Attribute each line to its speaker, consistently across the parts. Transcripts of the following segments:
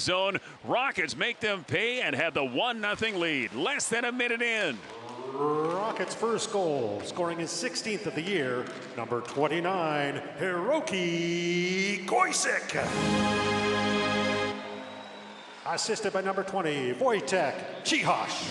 Speaker 1: zone. Rockets make them pay and have the 1-0 lead. Less than a minute in.
Speaker 2: Rockets' first goal, scoring his 16th of the year, number 29, Hiroki Goisek. Assisted by number 20, Wojtek Cichos.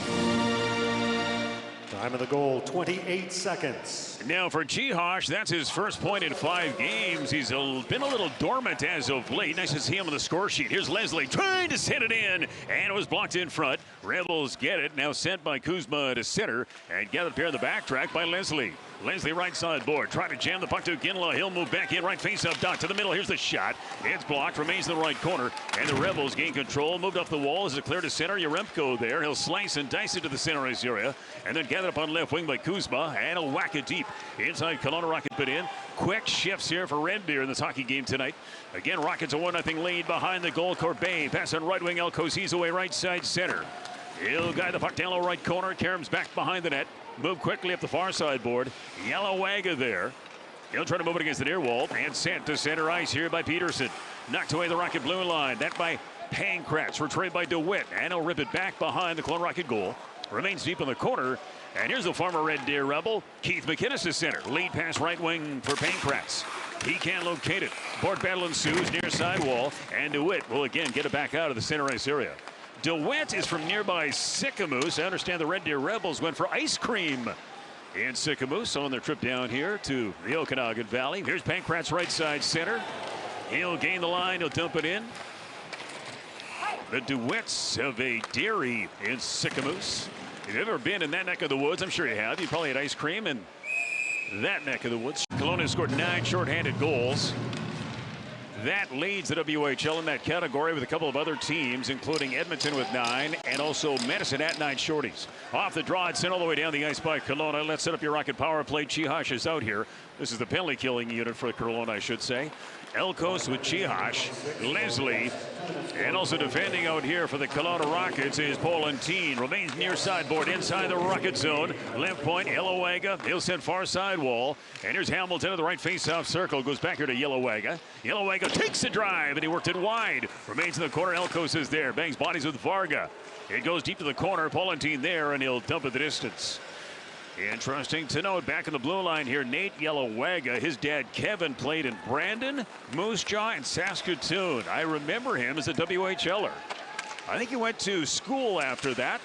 Speaker 2: Time of the goal, 28 seconds.
Speaker 1: Now for Cichos, that's his first point in 5 games. He's been a little dormant as of late. Nice to see him on the score sheet. Here's Leslie trying to send it in, and it was blocked in front. Rebels get it, now sent by Kuzma to center, and gathered here in the backtrack by Leslie. Leslie right side board, trying to jam the puck to Ginla. He'll move back in, right face-up dot to the middle. Here's the shot. It's blocked, remains in the right corner, and the Rebels gain control. Moved off the wall as it cleared to center. Yaremko there. He'll slice and dice it to the center ice area, and then gathered up on left wing by Kuzma, and he'll whack it deep. Inside Kelowna, Rocket put in. Quick shifts here for Red Deer in this hockey game tonight. Again, Rockets a 1-0 lead behind the goal. Corbet pass on right wing. Elkos, he's away right side center. He'll guide the puck down low right corner. Karam's back behind the net. Move quickly up the far side board. Yellowagga there. He'll try to move it against the near wall and sent to center ice here by Peterson. Knocked away the Rocket blue line. That by Pankratz. Retrieved by DeWitt. And he'll rip it back behind the Kelowna Rocket goal. Remains deep in the corner. And here's the former Red Deer Rebel, Keith McInnes to center. Lead pass right wing for Pankratz. He can't locate it. Board battle ensues near side wall. And DeWitt will again get it back out of the center ice area. DeWitt is from nearby Sicamous. I understand the Red Deer Rebels went for ice cream in Sicamous on their trip down here to the Okanagan Valley. Here's Pankratz right side center. He'll gain the line. He'll dump it in. The DeWitts of a dairy in Sicamous. If you've ever been in that neck of the woods, I'm sure you have. You probably had ice cream in that neck of the woods. Kelowna has scored 9 shorthanded goals. That leads the WHL in that category with a couple of other teams, including Edmonton with 9 and also Medicine at 9 shorties. Off the draw, it's sent all the way down the ice by Kelowna. Let's set up your Rocket power play. Cichos is out here. This is the penalty killing unit for Kelowna, I should say. Elkos with Cichos, Leslie, and also defending out here for the Kelowna Rockets is Polentine. Remains near sideboard inside the Rocket zone. Left point, Yellowagga. He'll send far side wall. And here's Hamilton at the right face-off circle. Goes back here to Yellowagga. Yellowagga takes the drive, and he worked it wide. Remains in the corner. Elkos is there. Bangs bodies with Varga. It goes deep to the corner. Polentine there, and he'll dump it the distance. Interesting to note, back in the blue line here, Nate Yellowagga. His dad, Kevin, played in Brandon, Moose Jaw, and Saskatoon. I remember him as a WHLer. I think he went to school after that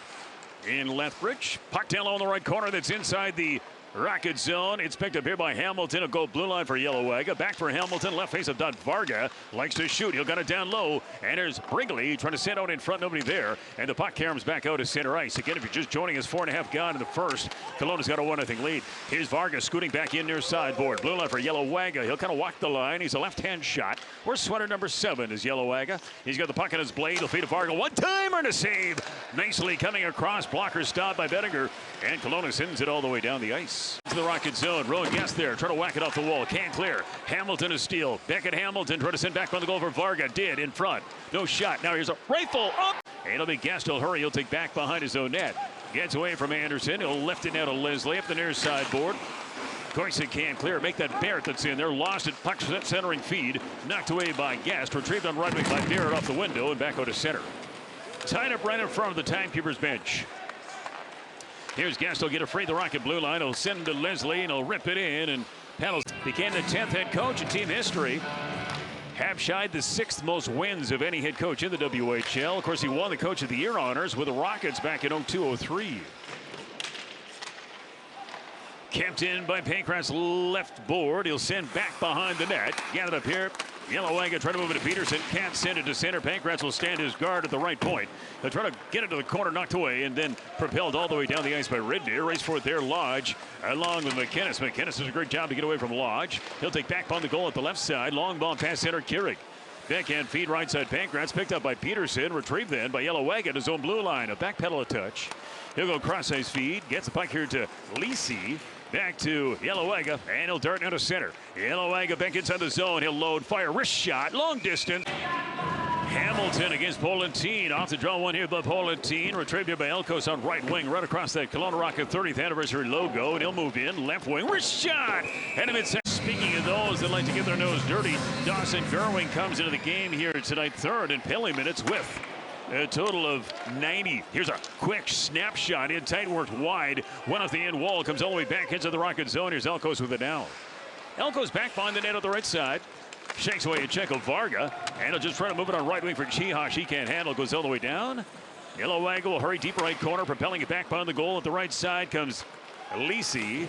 Speaker 1: in Lethbridge. Puck down low in the right corner that's inside the Rocket zone. It's picked up here by Hamilton. A goal blue line for Yellowagga. Back for Hamilton. Left face of Dot Varga. Likes to shoot. He'll got it down low. And there's Brigley trying to send out in front. Nobody there. And the puck caroms back out to center ice. Again, if you're just joining us, 4.5 gone in the first. Kelowna's got a 1-0 lead. Here's Varga scooting back in near sideboard. Blue line for Yellowagga. He'll kind of walk the line. He's a left-hand shot. Where's sweater number 7 is Yellowagga. He's got the puck on his blade. He'll feed to Varga. One-timer and a save. Nicely coming across. Blocker stopped by Bettinger. And Kelowna sends it all the way down the ice. To the Rocket zone. Rowan Guest there. Trying to whack it off the wall. Can't clear. Hamilton is steal. Back at Hamilton. Trying to send back on the goal for Varga. Did in front. No shot. Now here's a rifle up. And it'll be Guest. He'll hurry. He'll take back behind his own net. Gets away from Anderson. He'll lift it now to Leslie up the near sideboard. Goisek can't clear. Make that Barrett that's in there. Lost it. Puck centering feed. Knocked away by Guest. Retrieved on right wing by Barrett off the window and back out to center. Tied up right in front of the timekeeper's bench. Here's Guest. He'll get a free the Rocket blue line. He'll send to Leslie and he'll rip it in. And Paddles became the 10th head coach in team history. Habshide the 6th most wins of any head coach in the WHL. Of course, he won the Coach of the Year honors with the Rockets back in 02-03. Kept in by Pankratz left board. He'll send back behind the net. Gathered up here. Yellowagga trying to move it to Peterson. Can't send it to center. Pankratz will stand his guard at the right point. He'll try to get it to the corner, knocked away, and then propelled all the way down the ice by Red Deer. Race for it there, Lodge, along with McInnes. McInnes does a great job to get away from Lodge. He'll take back on the goal at the left side. Long ball past center, Keurig. Backhand feed right side Pankratz. Picked up by Peterson. Retrieved then by Yellowagga at his own blue line. A back pedal a touch. He'll go cross-ice feed. Gets the puck here to Lisi. Back to Yellowagga, and he'll dart out to center. Yellowagga back inside the zone. He'll load, fire, wrist shot, long distance. Hamilton against Polentine. Off the draw one here by Polentine. Retrieved here by Elkos on right wing, right across that Kelowna Rocket 30th anniversary logo. And he'll move in, left wing, wrist shot. And a mid-second. Speaking of those. those that like to get their nose dirty. Dawson Gerwing comes into the game here tonight, third in penalty minutes with a total of 90. Here's a quick snapshot in tight, worked wide. One off the end wall, comes all the way back into the Rocket zone. Here's Elkos with it now. Elkos back behind the net on the right side. Shakes away Checo Varga, and he'll just try to move it on right wing for Chihash. He can't handle, goes all the way down. Yellowwago will hurry deep right corner, propelling it back behind the goal. At the right side comes Lisi.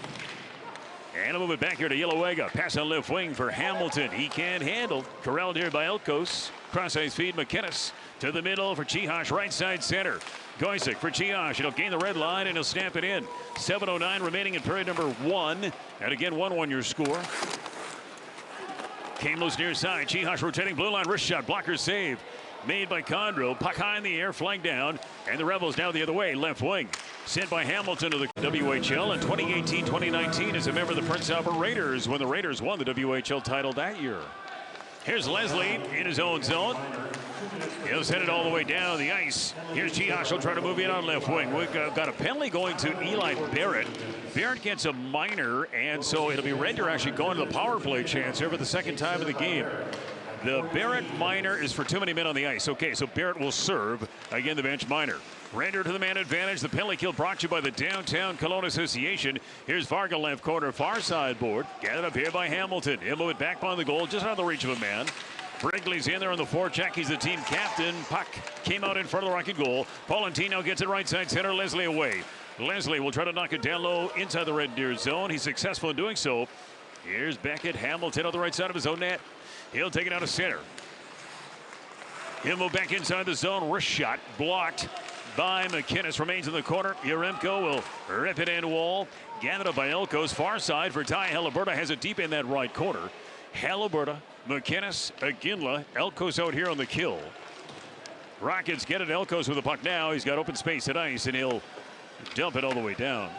Speaker 1: And a move it back here to Yellowwago. Pass on left wing for Hamilton. He can't handle. Corralled here by Elkos. Cross-ice feed McInnes to the middle for Chihash, right side center. Goisick for Chihash. He'll gain the red line and he'll snap it in. 7:09 remaining in period number 1. And again, 1-1 your score. Came loose near side. Chihash rotating blue line wrist shot. Blocker save made by Condro. Puck high in the air, flanked down. And the Rebels now the other way, left wing. Sent by Hamilton to the WHL in 2018-2019 as a member of the Prince Albert Raiders when the Raiders won the WHL title that year. Here's Leslie in his own zone. He'll send it all the way down the ice. Here's Chihash. He'll try to move in on left wing. We've got a penalty going to Eli Barrett. Barrett gets a minor, and so it'll be Render actually going to the power play chance here for the second time of the game. The Barrett minor is for too many men on the ice. Okay, so Barrett will serve. Again, the bench minor. Render to the man advantage. The penalty kill brought to you by the Downtown Kelowna Association. Here's Varga left corner, far side board. Gathered up here by Hamilton. He'll move it back behind the goal, just out of the reach of a man. Wrigley's in there on the forecheck. He's the team captain. Puck came out in front of the Rocket goal. Paulantino gets it right side center. Leslie away. Leslie will try to knock it down low inside the Red Deer zone. He's successful in doing so. Here's Beckett. Hamilton on the right side of his own net. He'll take it out of center. He'll move back inside the zone. Wrist shot blocked by McInnes. Remains in the corner. Yaremko will rip it in wall. Gathered up by Elkos. Far side for Ty Haliburta. Has it deep in that right corner. Haliburta, McInnes, Aginla. Elkos out here on the kill. Rockets get it. Elkos with the puck now. He's got open space at ice, and he'll dump it all the way down.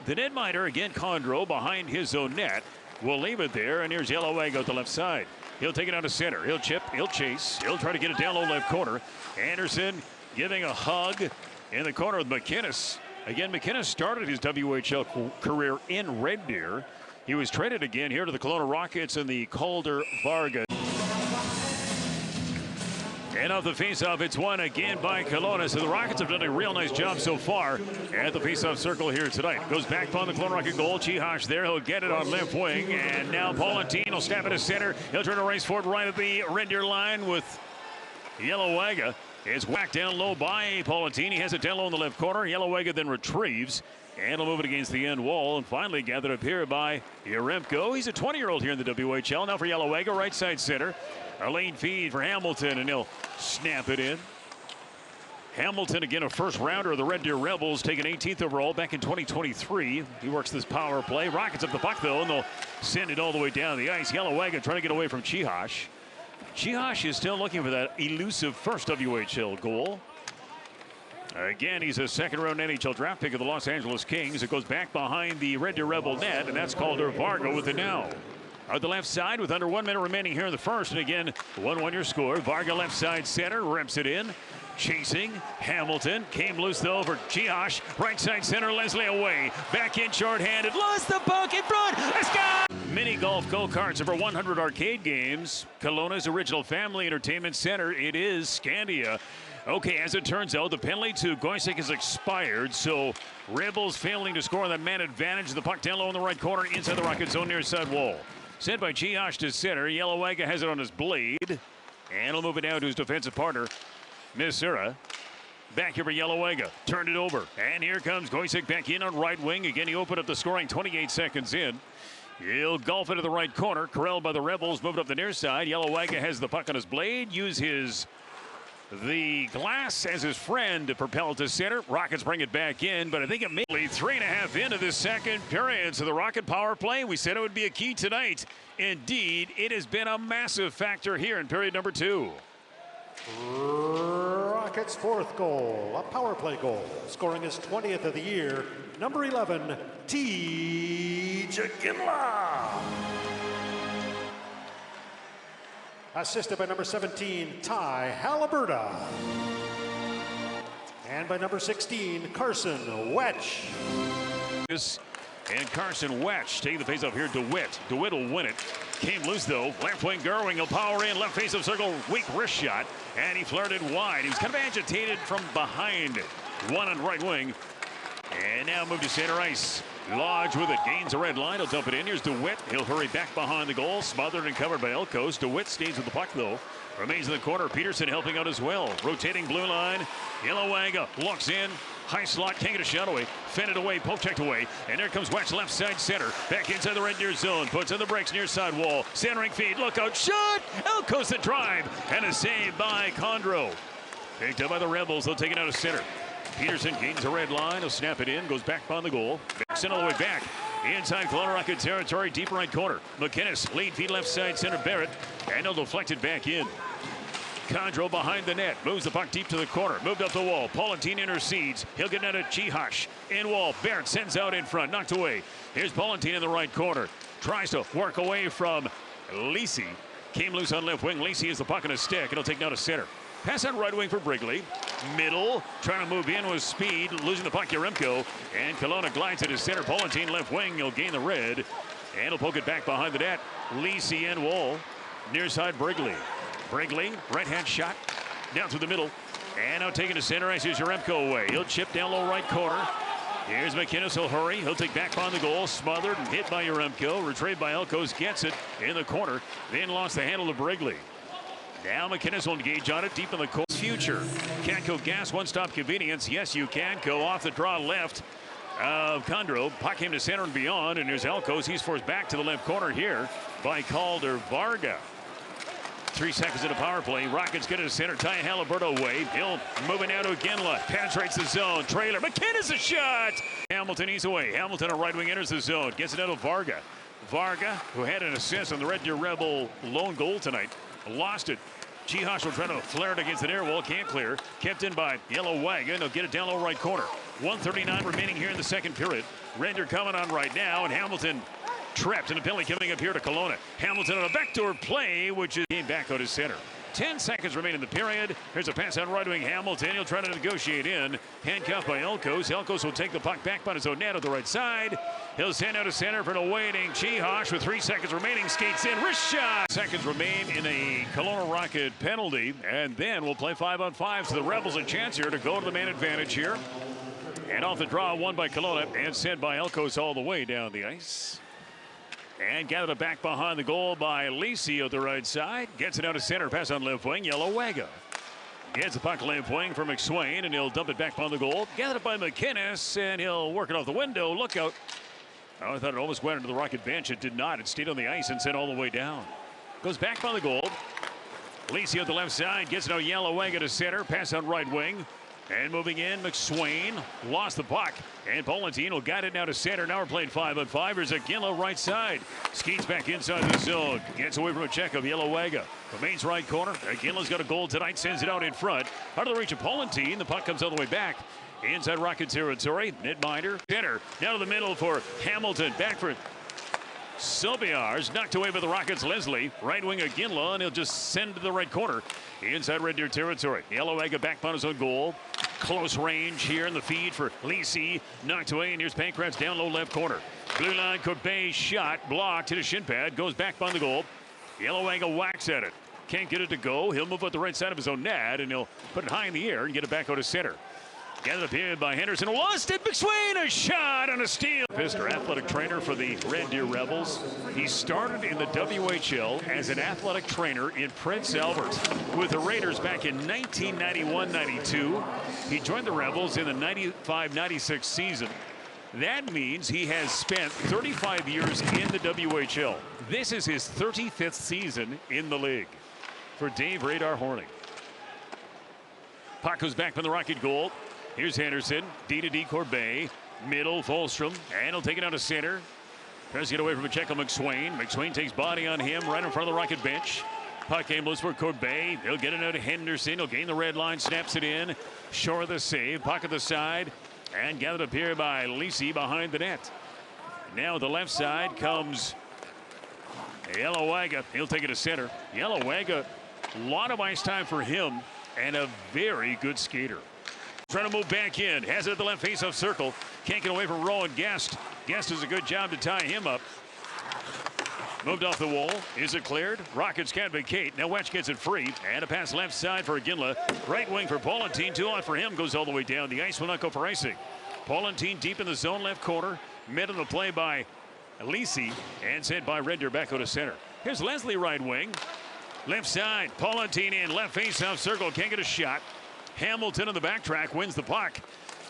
Speaker 1: The netminder, again, Condro behind his own net. Will leave it there, and here's Yellowwago at the left side. He'll take it out to center. He'll chip. He'll chase. He'll try to get it down low left corner. Anderson giving a hug in the corner with McInnes. Again, McInnes started his WHL career in Red Deer. He was traded again here to the Kelowna Rockets in the Calder Varga. And off the faceoff, it's won again by Kelowna. So the Rockets have done a real nice job so far at the faceoff circle here tonight. Goes back on the Kelowna Rocket goal. Chihash there. He'll get it on left wing. And now Paulantine will snap it to center. He'll try to race forward right at the Red Deer line with Yellowwago. It's whacked down low by Paulantine. He has it down low in the left corner. Yellowwago then retrieves. And he'll move it against the end wall. And finally gathered up here by Yaremko. He's a 20-year-old here in the WHL. Now for Yellowwago, right side center. A lane feed for Hamilton, and he'll snap it in. Hamilton, again, a first rounder of the Red Deer Rebels, taken 18th overall back in 2023. He works this power play. Rockets up the puck, though, and they'll send it all the way down the ice. Yellowwago trying to get away from Chihash. Chihash is still looking for that elusive first WHL goal. Again, he's a second-round NHL draft pick of the Los Angeles Kings. It goes back behind the Red Deer Rebel net, and that's Calder Varga with it now. On the left side with under 1 minute remaining here in the first. And again, 1-1 your score. Varga left side center, rips it in. Chasing Hamilton. Came loose though for Chihash. Right side center, Leslie away. Back in short-handed. Lost the puck in front. Let's go! Mini golf go-karts, over 100 arcade games. Kelowna's original family entertainment center. It is Scandia. Okay, as it turns out, the penalty to Goisick has expired, so Rebels failing to score on that man advantage. The puck down low in the right corner, inside the Rocket zone near side wall. Sent by Chihash to center. Yellowwago has it on his blade. And he'll move it down to his defensive partner, Misura. Back here for Yellowwago. Turned it over. And here comes Goisick back in on right wing. Again, he opened up the scoring 28 seconds in. He'll golf it to the right corner. Corralled by the Rebels. Moved up the near side. Yellowwago has the puck on his blade. Use the glass as his friend to propel it to center. Rockets bring it back in, but I think it may be 3.5 into the second period. So the Rocket power play, we said it would be a key tonight. Indeed, it has been a massive factor here in period number 2.
Speaker 2: Rockets' fourth goal, a power play goal. Scoring his 20th of the year, number 11, T. Jaginla. Assisted by number 17, Ty Haliburta. And by number 16, Carson Wetch.
Speaker 1: And Carson Wetch taking the faceoff here. DeWitt. DeWitt will win it. Came loose though. Left wing Gerwing will power in. Left face of circle. Weak wrist shot. And he flirted wide. He was kind of agitated from behind. One on right wing. And now move to center ice. Lodge with it. Gains a red line. He'll dump it in. Here's DeWitt. He'll hurry back behind the goal. Smothered and covered by Elkos. DeWitt stays with the puck though. Remains in the corner. Peterson helping out as well. Rotating blue line. Yellowwaga looks in. High slot, can't get a shot away. Fended away, poke checked away. And there comes Wetch, left side center. Back inside the red near zone. Puts in the brakes near side wall. Centering feed, look out, shot! Elkos the drive. And a save by Condro. Picked up by the Rebels. They'll take it out of center. Peterson gains a red line. He'll snap it in. Goes back on the goal. Sent all the way back. Inside Kelowna Rocket territory. Deep right corner. McInnes lead feed left side center. Barrett. And he'll deflect it back in. Condro behind the net. Moves the puck deep to the corner. Moved up the wall. Paulantine intercedes. He'll get out of Chihash. In wall. Barrett sends out in front. Knocked away. Here's Paulantine in the right corner. Tries to work away from Lisi. Came loose on left wing. Lisi has the puck in a stick. It'll take now to center. Pass on right wing for Brigley. Middle. Trying to move in with speed. Losing the puck. Yaremko. And Kelowna glides it to center. Paulantine left wing. He'll gain the red. And he'll poke it back behind the net. Lisi in wall. Near side Brigley. Brigley, right-hand shot, down through the middle. And now taking to center ice. Here's Yaremko away. He'll chip down low right corner. Here's McInnes. He'll hurry. He'll take back on the goal. Smothered and hit by Yaremko. Retrieved by Elkos. Gets it in the corner. Then lost the handle to Brigley. Now McInnes will engage on it deep in the corner. Future. Canco Gas one-stop convenience. Yes, you can go off the draw left of Condro. Puck came to center and beyond. And there's Elkos. He's forced back to the left corner here by Calder Varga. 3 seconds in a power play. Rockets get it to center. Ty Haliburto away. Hill moving out to Ginla. Penetrates the zone. Trailer. McInnes a shot. Hamilton ease away. Hamilton, a right wing, enters the zone. Gets it out of Varga. Varga, who had an assist on the Red Deer Rebel lone goal tonight, lost it. Chihash will try to flare it against the near wall. Can't clear. Kept in by Yellowwaga. He'll get it down low right corner. 1:39 remaining here in the second period. Red Deer coming on right now. And Hamilton trapped in a penalty coming up here to Kelowna. Hamilton on a backdoor play, which is game back out to center. 10 seconds remain in the period. Here's a pass on right wing Hamilton. He'll try to negotiate in. Handcuffed by Elkos. Elkos will take the puck back by his own net at the right side. He'll send out to center for an awaiting Chihash with 3 seconds remaining. Skates in. Wrist shot. Seconds remain in a Kelowna Rocket penalty. And then we'll play 5-on-5. So the Rebels a chance here to go to the man advantage here. And off the draw, won by Kelowna and sent by Elkos all the way down the ice. And gathered it back behind the goal by Lisi at the right side. Gets it out to center. Pass on left wing. Yellowwaga. Gets the puck left wing for McSwain, and he'll dump it back behind the goal. Gathered it by McInnes, and he'll work it off the window. Look out. Oh, I thought it almost went into the Rocket bench. It did not. It stayed on the ice and sent all the way down. Goes back behind the goal. Lisi at the left side. Gets it out Yellowwaga to center. Pass on right wing. And moving in, McSwain lost the puck. And Paulantine will guide it now to center. Now we're playing 5-on-5. Here's Ginla right side. Skates back inside the zone. Gets away from a check of Yellowwaga. Remains right corner. Ginla's got a goal tonight. Sends it out in front. Out of the reach of Paulantine. The puck comes all the way back. Inside Rocket territory. Netminder. Center. Down to the middle for Hamilton. Back for Sobiars. Knocked away by the Rockets. Leslie. Right wing of Ginla. And he'll just send to the right corner. Inside Red Deer territory. Yellowwaga back on his own goal. Close range here in the feed for Lisi. Knocked away, and here's Pankratz down low left corner. Blue line, Corbet shot, blocked to the shin pad, goes back on the goal. Yellowwaga whacks at it. Can't get it to go. He'll move out the right side of his own net, and he'll put it high in the air and get it back out of center. Gathered up here by Henderson. Lost it. McSwain, a shot on a steal. Pfister, athletic trainer for the Red Deer Rebels. He started in the WHL as an athletic trainer in Prince Albert with the Raiders back in 1991-92. He joined the Rebels in the 95-96 season. That means he has spent 35 years in the WHL. This is his 35th season in the league for Dave Radar Horning. Puck goes back from the Rocket goal. Here's Henderson, D-to-D Corbet, middle, Folstrom, and he'll take it out to center. Tries to get away from a check on McSwain. McSwain takes body on him right in front of the Rocket bench. Puck came loose for Corbet. He'll get it out to Henderson. He'll gain the red line, snaps it in. Shore of the save, puck at the side, and gathered up here by Lisi behind the net. Now the left side comes Yellowwaga. He'll take it to center. Yellowwaga, a lot of ice time for him, and a very good skater. Trying to move back in. Has it at the left face-off circle. Can't get away from Rowan Guest. Guest does a good job to tie him up. Moved off the wall. Is it cleared? Rockets can't vacate. Now Wetch gets it free. And a pass left side for Ginla. Right wing for Paulentine. 2 on for him. Goes all the way down. The ice will not go for icing. Paulentine deep in the zone, left corner. Mid on the play by Lisi. And sent by Red Deer back out to center. Here's Leslie right wing. Left side. Paulentine in. Left face-off circle. Can't get a shot. Hamilton on the backtrack wins the puck.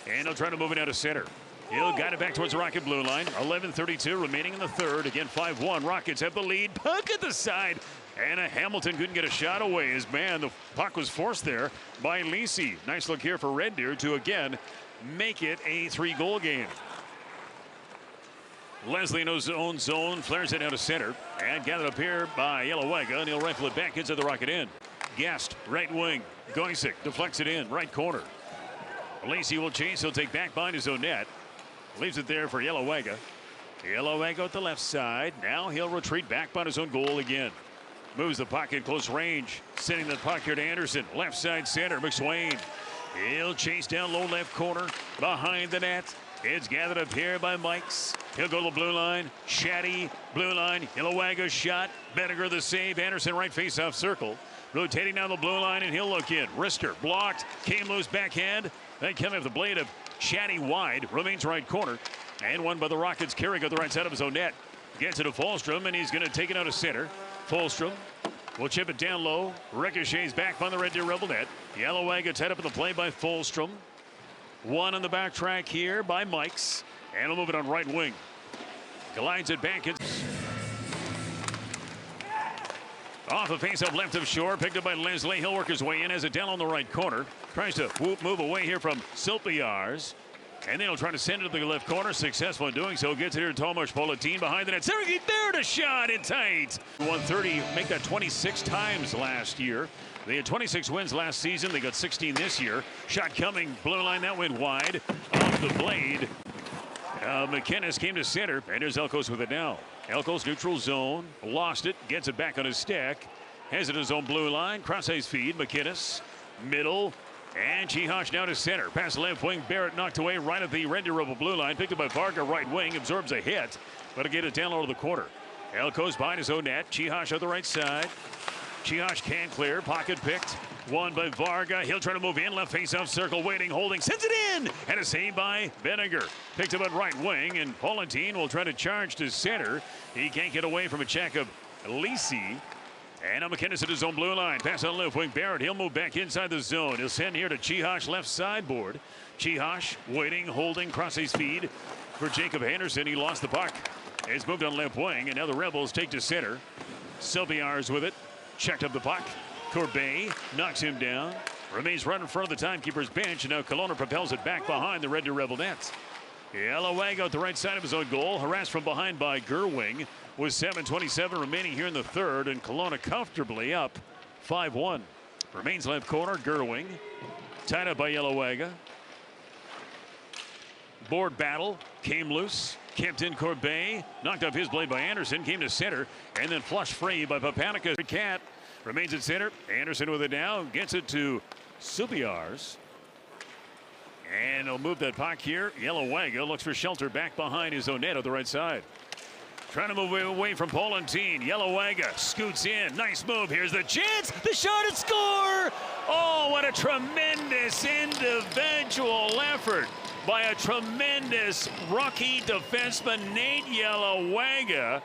Speaker 1: And he'll try to move it out to center. He'll guide it back towards the Rocket blue line. 11:32 remaining in the third. Again, 5-1. Rockets have the lead. Puck at the side. And Hamilton couldn't get a shot away. His man, the puck was forced there by Lisi. Nice look here for Red Deer to again make it a 3-goal game. Leslie in his own zone. Flares it out to center. And gathered up here by Yellowega. And he'll rifle it back into the Rocket end. Guest, right wing. Goisick deflects it in. Right corner. Lacey will chase. He'll take back behind his own net. Leaves it there for Yellowega. Yellowega at the left side. Now he'll retreat back by his own goal again. Moves the puck in close range. Sending the puck here to Anderson. Left side center. McSwain. He'll chase down low left corner. Behind the net. It's gathered up here by Mikes. He'll go to the blue line. Shatty. Blue line. Yellowega shot. Benninger the save. Anderson right face-off circle. Rotating down the blue line and he'll look in. Rister blocked. Came loose backhand. They come off the blade of Shatty wide. Remains right corner. And one by the Rockets. Carrick at the right side of his own net. Gets it to Folstrom and he's going to take it out of center. Folstrom will chip it down low. Ricochets back on the Red Deer Rebel net. Yellowega tied up in the play by Folstrom. One on the backtrack here by Mikes. And he'll move it on right wing. Glides it back. Off a face-up left of shore. Picked up by Leslie. He'll work his way in. Has it down on the right corner. Tries to move away here from Silpiars. And then he'll try to send it to the left corner. Successful in doing so. Gets it here to Tomasz Paulentine behind the net. Sergei there to shot it tight. 130. Make that 26 times last year. They had 26 wins last season. They got 16 this year. Shot coming. Blue line. That went wide. Off the blade. McInnes came to center. And there's Elkos with it now. Elkos neutral zone. Lost it. Gets it back on his stick. Has it his own blue line. Cross-ice feed. McInnes. Middle. And Chihosh now to center. Pass left wing. Barrett knocked away right at the Red Deer Rebel blue line. Picked up by Varga right wing. Absorbs a hit. But to get it down low to the corner. Elkos behind his own net. Chihosh on the right side. Chihosh can clear. Pocket picked. One by Varga. He'll try to move in. Left face-off circle. Waiting. Holding. Sends it in. And a save by Benninger. Picked up at right wing. And Paulentine will try to charge to center. He can't get away from a check of Lisi. And now McInnes at his own blue line. Pass on left wing. Barrett. He'll move back inside the zone. He'll send here to Chihosh left sideboard. Chihosh waiting. Holding. Cross-ice feed for Jacob Anderson. He lost the puck. It's moved on left wing. And now the Rebels take to center. Silpiars with it. Checked up the puck. Corbet knocks him down. Remains right in front of the timekeeper's bench. And now Kelowna propels it back behind the Red Deer Rebel nets. Yellowega at the right side of his own goal. Harassed from behind by Gerwing. With 7:27 remaining here in the third. And Kelowna comfortably up 5-1. Remains left corner. Gerwing. Tied up by Yellowega. Board battle. Came loose. Kept in Corbet. Knocked off his blade by Anderson. Came to center. And then flushed free by Papanica. Cat remains at center. Anderson with it now. Gets it to Supiars. And he'll move that puck here. Yellowega looks for shelter back behind his own net on the right side. Trying to move away from Paulentine. Yellowega scoots in. Nice move. Here's the chance. The shot and score. Oh, what a tremendous individual effort by a tremendous rookie defenseman, Nate Yellowega,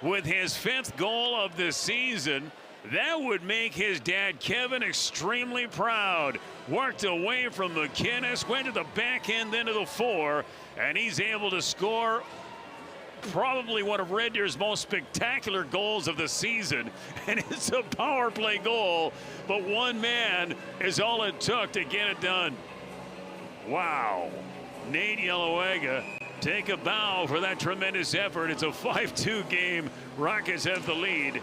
Speaker 1: with his 5th goal of the season. That would make his dad, Kevin, extremely proud. Worked away from McInnes, went to the back end, then to the fore, and he's able to score probably one of Red Deer's most spectacular goals of the season. And it's a power play goal, but one man is all it took to get it done. Wow. Nate Yellowega, take a bow for that tremendous effort. It's a 5-2 game. Rockets have the lead.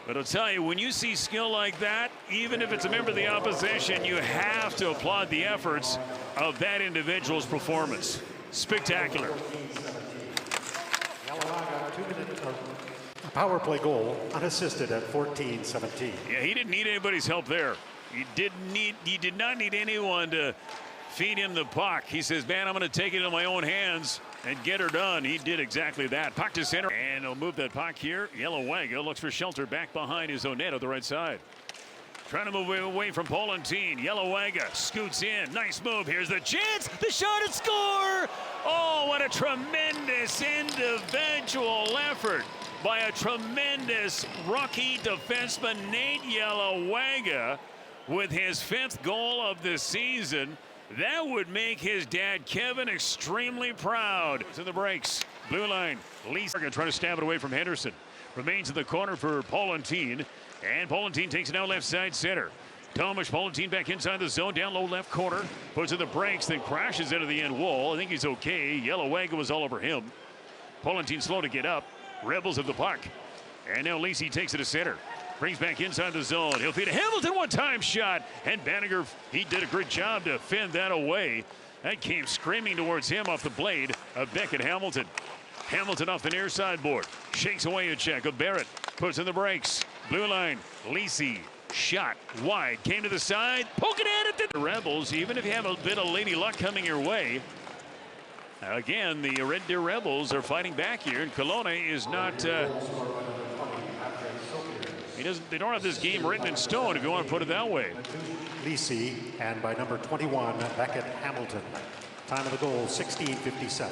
Speaker 1: But I'll tell you, when you see skill like that, even if it's a member of the opposition, you have to applaud the efforts of that individual's performance. Spectacular.
Speaker 2: Power play goal, unassisted at 14-17.
Speaker 1: Yeah, he didn't need anybody's help there. He did not need anyone to feed him the puck. He says, man, I'm going to take it in my own hands. and get her done. He did exactly that. Puck to center, and he'll move that puck here. Yellowwaga looks for shelter back behind his own net on the right side. Trying to move away from Polentine. Yellowwaga scoots in. Nice move. Here's the chance. The shot and score. Oh, what a tremendous individual effort by a tremendous rookie defenseman, Nate Yellowwaga, with his 5th goal of the season. That would make his dad, Kevin, extremely proud. To the breaks. Blue line. Lisa trying to stab it away from Henderson. Remains in the corner for Polentine. And Polentine takes it out left side center. Tomas Polentine back inside the zone, down low left corner. Puts in the brakes, then crashes into the end wall. I think he's okay. Yellowwaga was all over him. Polentine slow to get up. Rebels of the puck. And now Lacey takes it to center. Brings back inside the zone. He'll feed a Hamilton one-time shot. And Banniger, he did a great job to fend that away. That came screaming towards him off the blade of Beckett Hamilton. Hamilton off the near sideboard. Shakes away a check of Barrett. Puts in the brakes. Blue line. Lacey. Shot wide. Came to the side. Poking at it. The Rebels, even if you have a bit of lady luck coming your way. Again, the Red Deer Rebels are fighting back here. And Kelowna is not... They don't have this game written in stone, if you want to put it that way.
Speaker 2: Lacey, and by number 21, Beckett Hamilton. Time of the goal, 16:57.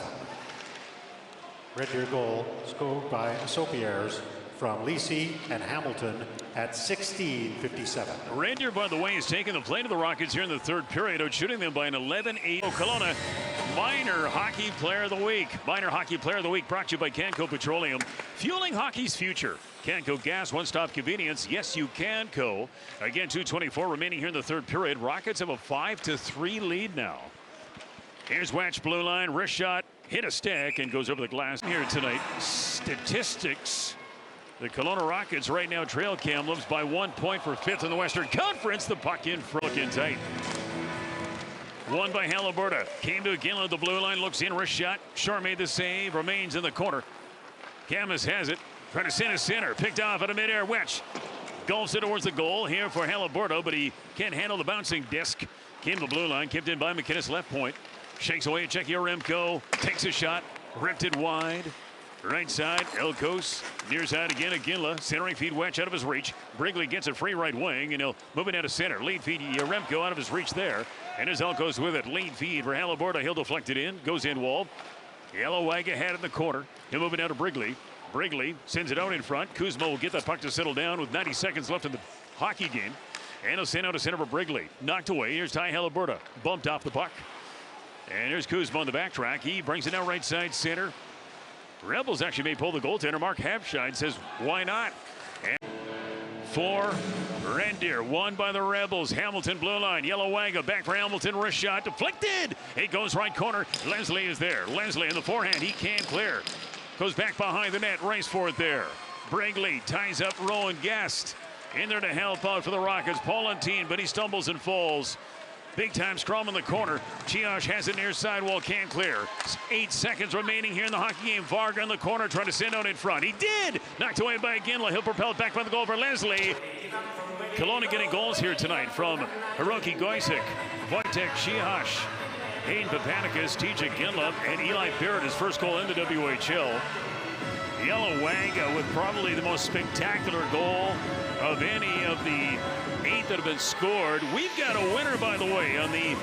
Speaker 2: Red Deer goal scored by Sopiers from Lacey and Hamilton at 16:57.
Speaker 1: Red Deer, by the way, is taking the play to the Rockets here in the 3rd period, outshooting them by an 11-8. Kelowna, Minor Hockey Player of the Week. Minor Hockey Player of the Week brought to you by Canco Petroleum, fueling hockey's future. Canco Gas, one-stop convenience. Yes, you can, Co. Again, 2:24 remaining here in the 3rd period. Rockets have a 5-3 lead now. Here's Watch blue line, wrist shot, hit a stick, and goes over the glass here tonight. Statistics. The Kelowna Rockets right now trail Kamloops by 1 point for 5th in the Western Conference. The puck in front, looking tight. Won by Haliburton. Came to Ginla, the blue line, looks in, wrist shot. Shore made the save, remains in the corner. Camus has it. Trying to send a center. Picked off at a midair wedge. Golfs it towards the goal here for Haliburton, but he can't handle the bouncing disc. Came to the blue line, kept in by McInnes left point. Shakes away Czechia Remco. Takes a shot. Ripped it wide. Right side, Elkos. Near side again, Ginla. Centering feed wedge out of his reach. Brigley gets it free right wing, and he'll move it out of center. Lead feed Remco out of his reach there. And as Elkos with it. Lead feed for Haliburton. He'll deflect it in. Goes in wall. Yellowwaga had it in the corner. He'll move it out to Brigley. Brigley sends it out in front. Kuzma will get that puck to settle down with 90 seconds left in the hockey game. And he'll send out to center for Brigley. Knocked away. Here's Ty Haliburton. Bumped off the puck. And here's Kuzma on the backtrack. He brings it out right side center. Rebels actually may pull the goaltender. Mark Habscheid says, why not? And for Red Deer, won by the Rebels. Hamilton blue line. Yellowwaga back for Hamilton. Wrist shot deflected. It goes right corner. Leslie is there. Leslie in the forehand. He can't clear. Goes back behind the net, race for it there. Brigley ties up Rowan Guest. In there to help out for the Rockets. Polentine, but he stumbles and falls. Big time scrum in the corner. Chiosh has it near sidewall, can't clear. 8 seconds remaining here in the hockey game. Varga in the corner trying to send out in front. He did! Knocked away by Ginla. He'll propel it back by the goal for Leslie. Kelowna getting goals here tonight from Hiroki Goisik, Wojtek Chiosh, Hayden Papanicus, TJ Ginla, and Eli Barrett, his first goal in the WHL. Yellowwaga with probably the most spectacular goal of any of the 8 that have been scored. We've got a winner, by the way, on the